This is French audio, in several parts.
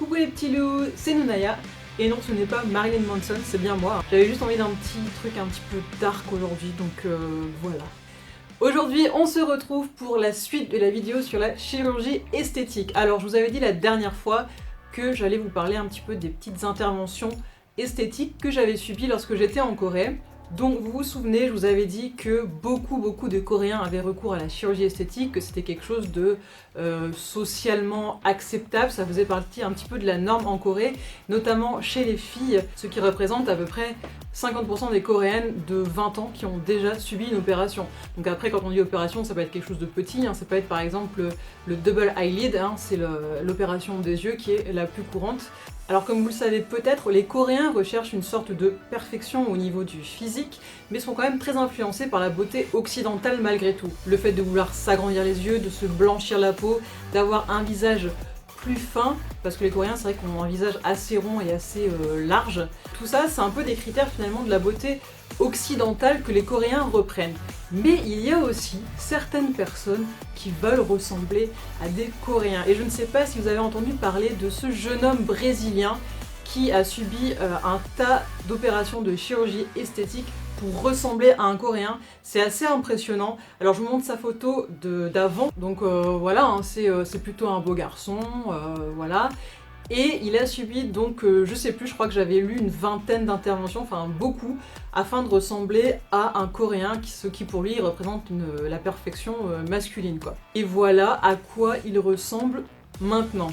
Coucou les petits loups, c'est Nounaya. Et non, ce n'est pas Marilyn Manson, c'est bien moi. J'avais juste envie d'un petit truc un petit peu dark aujourd'hui, donc voilà. Aujourd'hui, on se retrouve pour la suite de la vidéo sur la chirurgie esthétique. Alors, je vous avais dit la dernière fois que j'allais vous parler un petit peu des petites interventions esthétiques que j'avais subies lorsque j'étais en Corée. Donc vous vous souvenez, je vous avais dit que beaucoup de Coréens avaient recours à la chirurgie esthétique, que c'était quelque chose de socialement acceptable, ça faisait partie un petit peu de la norme en Corée, notamment chez les filles, ce qui représente à peu près 50% des Coréennes de 20 ans qui ont déjà subi une opération. Donc après, quand on dit opération, ça peut être quelque chose de petit, ça peut être par exemple le double eyelid, c'est l'opération des yeux qui est la plus courante. Alors comme vous le savez peut-être, les Coréens recherchent une sorte de perfection au niveau du physique, mais sont quand même très influencés par la beauté occidentale malgré tout. Le fait de vouloir s'agrandir les yeux, de se blanchir la peau, d'avoir un visage plus fin, parce que les Coréens c'est vrai qu'on a un visage assez rond et assez large. Tout ça c'est un peu des critères finalement de la beauté occidentale que les Coréens reprennent. Mais il y a aussi certaines personnes qui veulent ressembler à des Coréens. Et je ne sais pas si vous avez entendu parler de ce jeune homme brésilien qui a subi un tas d'opérations de chirurgie esthétique pour ressembler à un Coréen. C'est assez impressionnant. Alors je vous montre sa photo d'avant. Donc voilà, c'est plutôt un beau garçon, voilà. Et il a subi donc, je sais plus, je crois que j'avais lu une vingtaine d'interventions, enfin beaucoup, afin de ressembler à un Coréen, ce qui pour lui représente la perfection masculine quoi. Et voilà à quoi il ressemble maintenant.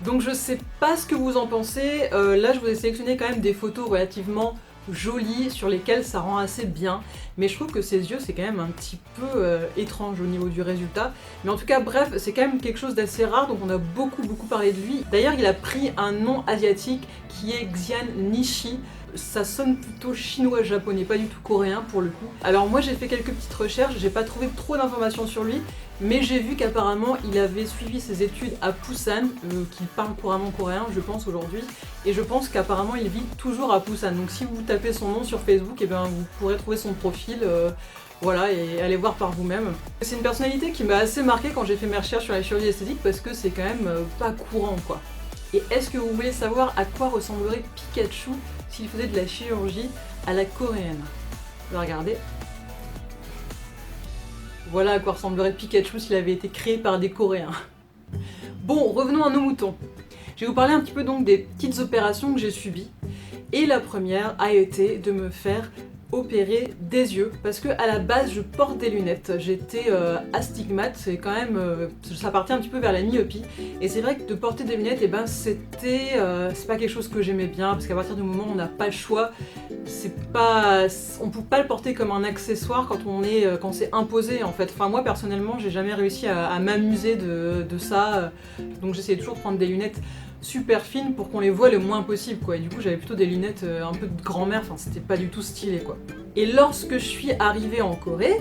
Donc je sais pas ce que vous en pensez, là je vous ai sélectionné quand même des photos relativement jolies sur lesquelles ça rend assez bien, mais je trouve que ses yeux c'est quand même un petit peu étrange au niveau du résultat. Mais en tout cas bref, c'est quand même quelque chose d'assez rare, donc on a beaucoup parlé de lui. D'ailleurs il a pris un nom asiatique qui est Xian Nishi. Ça sonne plutôt chinois-japonais, pas du tout coréen pour le coup. Alors moi j'ai fait quelques petites recherches, j'ai pas trouvé trop d'informations sur lui, mais j'ai vu qu'apparemment il avait suivi ses études à Busan, qu'il parle couramment coréen je pense aujourd'hui, et je pense qu'apparemment il vit toujours à Busan. Donc si vous tapez son nom sur Facebook, et bien vous pourrez trouver son profil, voilà, et allez voir par vous-même. C'est une personnalité qui m'a assez marqué quand j'ai fait mes recherches sur la chirurgie esthétique parce que c'est quand même pas courant quoi. Et est-ce que vous voulez savoir à quoi ressemblerait Pikachu s'il faisait de la chirurgie à la coréenne? Regardez. Voilà à quoi ressemblerait Pikachu s'il avait été créé par des Coréens. Bon, revenons à nos moutons. Je vais vous parler un petit peu donc des petites opérations que j'ai subies. Et la première a été de me faire opérer des yeux, parce que à la base je porte des lunettes, j'étais astigmate, c'est quand même, ça partait un petit peu vers la myopie, et c'est vrai que de porter des lunettes, et ben c'est pas quelque chose que j'aimais bien, parce qu'à partir du moment où on n'a pas le choix, on peut pas le porter comme un accessoire quand c'est imposé en fait. Enfin moi personnellement j'ai jamais réussi à m'amuser de ça, donc j'essayais toujours de prendre des lunettes super fines pour qu'on les voit le moins possible quoi, et du coup j'avais plutôt des lunettes un peu de grand-mère, enfin c'était pas du tout stylé quoi. Et lorsque je suis arrivée en Corée,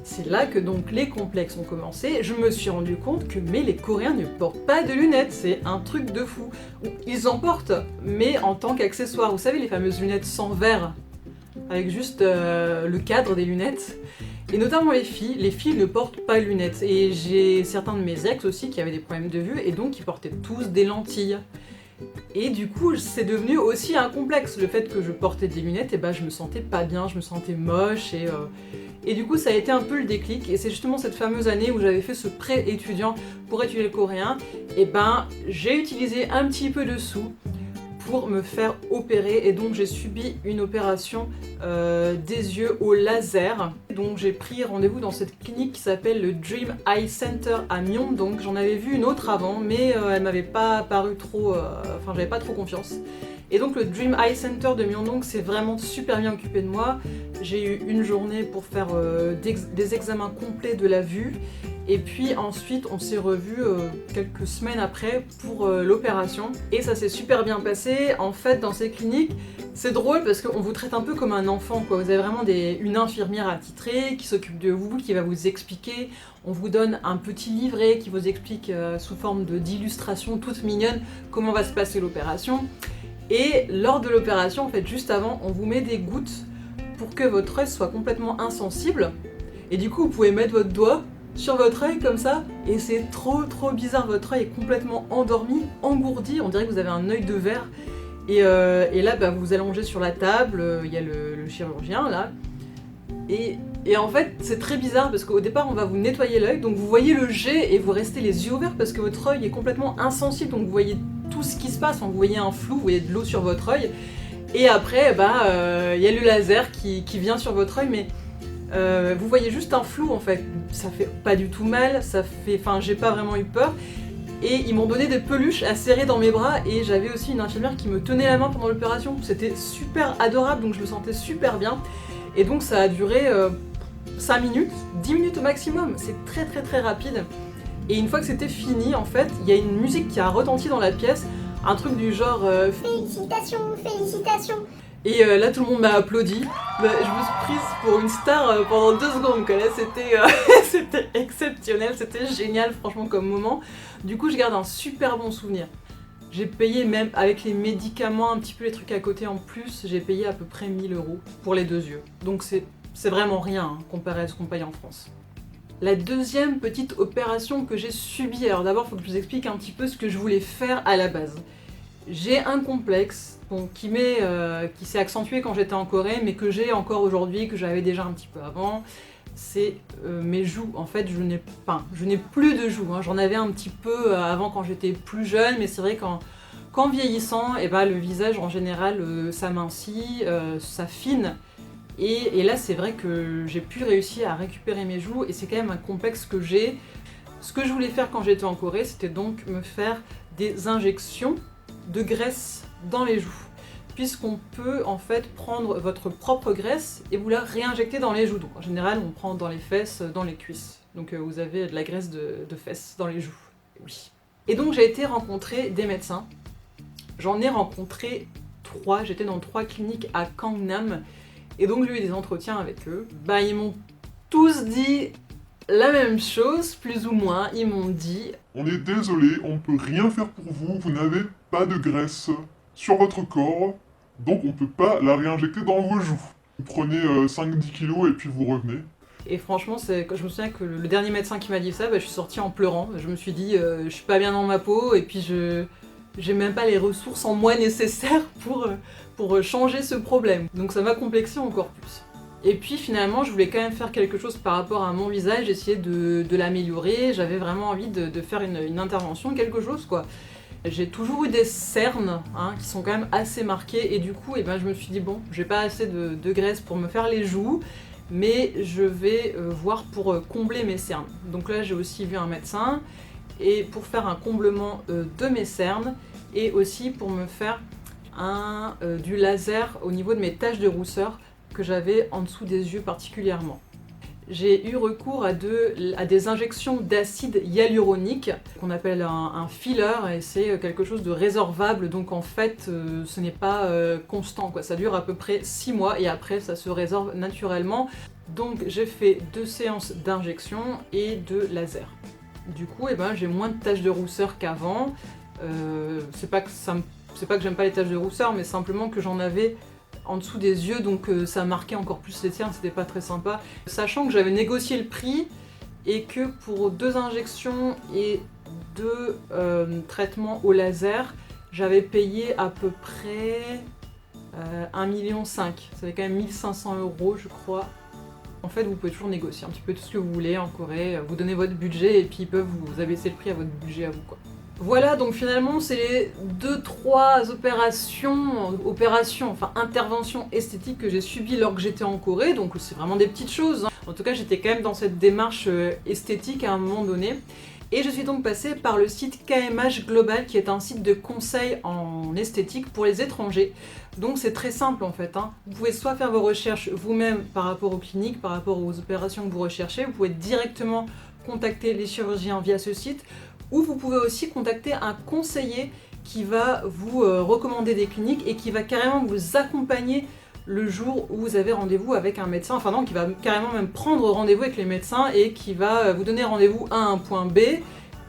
c'est là que donc les complexes ont commencé, je me suis rendu compte que les Coréens ne portent pas de lunettes, c'est un truc de fou. Ils en portent, mais en tant qu'accessoire, vous savez les fameuses lunettes sans verre, avec juste le cadre des lunettes. Et notamment les filles ne portent pas de lunettes. Et j'ai certains de mes ex aussi qui avaient des problèmes de vue et donc ils portaient tous des lentilles. Et du coup c'est devenu aussi un complexe, le fait que je portais des lunettes, et je me sentais pas bien, je me sentais moche et du coup ça a été un peu le déclic, et c'est justement cette fameuse année où j'avais fait ce prêt étudiant pour étudier le coréen, et j'ai utilisé un petit peu de sous pour me faire opérer, et donc j'ai subi une opération des yeux au laser. Donc j'ai pris rendez-vous dans cette clinique qui s'appelle le Dream Eye Center à Myeongdong. J'en avais vu une autre avant, mais elle m'avait pas paru trop... Enfin j'avais pas trop confiance. Et donc le Dream Eye Center de Myeongdong s'est vraiment super bien occupé de moi. J'ai eu une journée pour faire des examens complets de la vue. Et puis ensuite on s'est revus quelques semaines après pour l'opération. Et ça s'est super bien passé. En fait dans ces cliniques, c'est drôle parce qu'on vous traite un peu comme un enfant quoi. Vous avez vraiment une infirmière attitrée qui s'occupe de vous, qui va vous expliquer. On vous donne un petit livret qui vous explique sous forme d'illustration toute mignonne comment va se passer l'opération. Et lors de l'opération, en fait juste avant, on vous met des gouttes pour que votre œil soit complètement insensible. Et du coup vous pouvez mettre votre doigt sur votre œil comme ça, et c'est trop bizarre, votre œil est complètement endormi, engourdi, on dirait que vous avez un œil de verre. Et là, bah, vous vous allongez sur la table, il y a le chirurgien là, et en fait c'est très bizarre parce qu'au départ on va vous nettoyer l'œil, donc vous voyez le jet et vous restez les yeux ouverts parce que votre œil est complètement insensible, donc vous voyez tout ce qui se passe, vous voyez un flou, vous voyez de l'eau sur votre œil, et après bah, y a le laser qui vient sur votre œil, mais vous voyez juste un flou en fait, ça fait pas du tout mal, enfin j'ai pas vraiment eu peur. Et ils m'ont donné des peluches à serrer dans mes bras, et j'avais aussi une infirmière qui me tenait la main pendant l'opération. C'était super adorable, donc je me sentais super bien. Et donc ça a duré 5 minutes, 10 minutes au maximum, c'est très rapide. Et une fois que c'était fini, en fait, il y a une musique qui a retenti dans la pièce, un truc du genre Félicitations, félicitations. Et là tout le monde m'a applaudi. Bah, je me suis prise pour une star pendant 2 secondes, quoi. Là c'était exceptionnel, c'était génial franchement comme moment. Du coup je garde un super bon souvenir. J'ai payé, même avec les médicaments, un petit peu les trucs à côté en plus, j'ai payé à peu près 1000 € pour les 2 yeux. Donc c'est vraiment rien hein, comparé à ce qu'on paye en France. La deuxième petite opération que j'ai subie, alors d'abord il faut que je vous explique un petit peu ce que je voulais faire à la base. J'ai un complexe qui s'est accentué quand j'étais en Corée, mais que j'ai encore aujourd'hui, que j'avais déjà un petit peu avant. C'est mes joues. En fait, je n'ai plus de joues. Hein. J'en avais un petit peu avant quand j'étais plus jeune, mais c'est vrai qu'en vieillissant, et ben, le visage en général s'amincit, s'affine. Et là, c'est vrai que j'ai pu réussir à récupérer mes joues, et c'est quand même un complexe que j'ai. Ce que je voulais faire quand j'étais en Corée, c'était donc me faire des injections de graisse dans les joues, puisqu'on peut en fait prendre votre propre graisse et vous la réinjecter dans les joues. Donc en général on prend dans les fesses, dans les cuisses, donc vous avez de la graisse de fesses dans les joues, oui. Et donc j'ai été rencontrer des médecins, j'en ai rencontré 3, j'étais dans 3 cliniques à Gangnam, et donc j'ai eu des entretiens avec eux. Bah ils m'ont tous dit la même chose, plus ou moins. Ils m'ont dit on est désolé, on peut rien faire pour vous, vous n'avez pas de graisse sur votre corps, donc on peut pas la réinjecter dans vos joues. Vous prenez 5-10 kilos et puis vous revenez. Et franchement, je me souviens que le dernier médecin qui m'a dit ça, bah, je suis sortie en pleurant. Je me suis dit, je suis pas bien dans ma peau, et puis j'ai même pas les ressources en moi nécessaires pour changer ce problème. Donc ça m'a complexé encore plus. Et puis finalement, je voulais quand même faire quelque chose par rapport à mon visage, essayer de l'améliorer. J'avais vraiment envie de faire une intervention, quelque chose quoi. J'ai toujours eu des cernes hein, qui sont quand même assez marquées, et du coup eh ben, je me suis dit bon, j'ai pas assez de graisse pour me faire les joues, mais je vais voir pour combler mes cernes. Donc là j'ai aussi vu un médecin, et pour faire un comblement de mes cernes, et aussi pour me faire du laser au niveau de mes taches de rousseur que j'avais en dessous des yeux particulièrement. J'ai eu recours à des injections d'acide hyaluronique, qu'on appelle un filler, et c'est quelque chose de résorbable, donc en fait ce n'est pas constant, quoi. Ça dure à peu près 6 mois et après ça se résorbe naturellement. Donc j'ai fait 2 séances d'injection et de laser. Du coup eh ben, j'ai moins de taches de rousseur qu'avant. C'est pas que j'aime pas les taches de rousseur, mais simplement que j'en avais en dessous des yeux, donc ça marquait encore plus les cernes, c'était pas très sympa. Sachant que j'avais négocié le prix, et que pour 2 injections et 2 traitements au laser, j'avais payé à peu près 1,5 million. Ça fait quand même 1500 € je crois. En fait, vous pouvez toujours négocier un petit peu tout ce que vous voulez en Corée, vous donnez votre budget et puis ils peuvent vous abaisser le prix à votre budget à vous quoi. Voilà, donc finalement c'est les 2-3 interventions esthétiques que j'ai subies lors que j'étais en Corée, donc c'est vraiment des petites choses. Hein. En tout cas j'étais quand même dans cette démarche esthétique à un moment donné. Et je suis donc passée par le site KMH Global, qui est un site de conseil en esthétique pour les étrangers. Donc c'est très simple en fait. Hein. Vous pouvez soit faire vos recherches vous-même par rapport aux cliniques, par rapport aux opérations que vous recherchez, vous pouvez directement contacter les chirurgiens via ce site, ou vous pouvez aussi contacter un conseiller qui va vous recommander des cliniques et qui va carrément vous accompagner le jour où vous avez rendez-vous avec un médecin, enfin non, qui va carrément même prendre rendez-vous avec les médecins et qui va vous donner rendez-vous à un point B,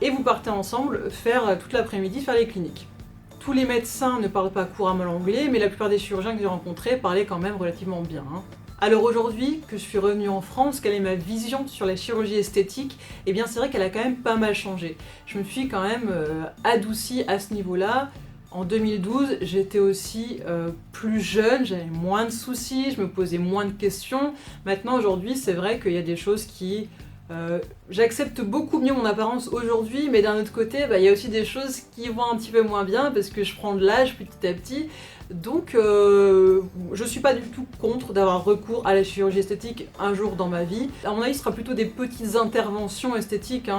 et vous partez ensemble faire toute l'après-midi faire les cliniques. Tous les médecins ne parlent pas couramment l'anglais, mais la plupart des chirurgiens que j'ai rencontrés parlaient quand même relativement bien. Hein. Alors aujourd'hui que je suis revenue en France, quelle est ma vision sur la chirurgie esthétique? Eh bien c'est vrai qu'elle a quand même pas mal changé. Je me suis quand même adoucie à ce niveau-là. En 2012, j'étais aussi plus jeune, j'avais moins de soucis, je me posais moins de questions. Maintenant aujourd'hui, c'est vrai qu'il y a des choses qui... j'accepte beaucoup mieux mon apparence aujourd'hui, mais d'un autre côté, il y a aussi des choses qui vont un petit peu moins bien parce que je prends de l'âge petit à petit. Donc je suis pas du tout contre d'avoir recours à la chirurgie esthétique un jour dans ma vie. À mon avis, ce sera plutôt des petites interventions esthétiques,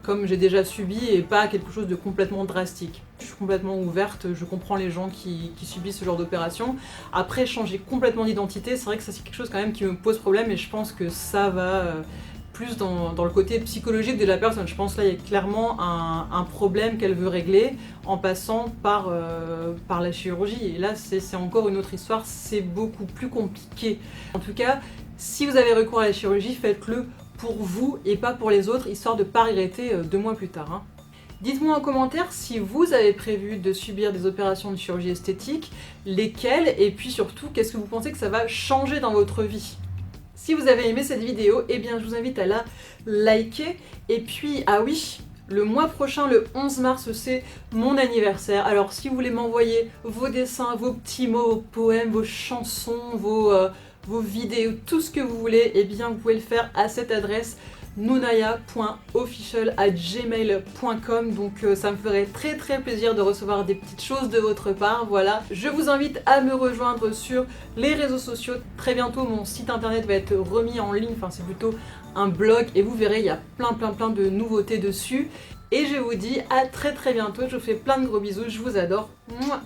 comme j'ai déjà subi, et pas quelque chose de complètement drastique. Je suis complètement ouverte, je comprends les gens qui subissent ce genre d'opération. Après, changer complètement d'identité, c'est vrai que ça c'est quelque chose quand même qui me pose problème, et je pense que ça va... plus dans le côté psychologique de la personne. Je pense là il y a clairement un problème qu'elle veut régler en passant par la chirurgie. Et là c'est encore une autre histoire, c'est beaucoup plus compliqué. En tout cas, si vous avez recours à la chirurgie, faites-le pour vous et pas pour les autres, histoire de ne pas regretter 2 mois plus tard. Dites-moi en commentaire si vous avez prévu de subir des opérations de chirurgie esthétique, lesquelles, et puis surtout qu'est-ce que vous pensez que ça va changer dans votre vie. Si vous avez aimé cette vidéo, eh bien je vous invite à la liker. Et puis, ah oui, le mois prochain, le 11 mars, c'est mon anniversaire. Alors si vous voulez m'envoyer vos dessins, vos petits mots, vos poèmes, vos chansons, vos vidéos, tout ce que vous voulez, eh bien vous pouvez le faire à cette adresse nounaya.official@gmail.com. Donc ça me ferait très très plaisir de recevoir des petites choses de votre part. Voilà, je vous invite à me rejoindre sur les réseaux sociaux. Très bientôt mon site internet va être remis en ligne, enfin c'est plutôt un blog, et vous verrez il y a plein de nouveautés dessus. Et je vous dis à très bientôt, je vous fais plein de gros bisous, je vous adore. Mouah.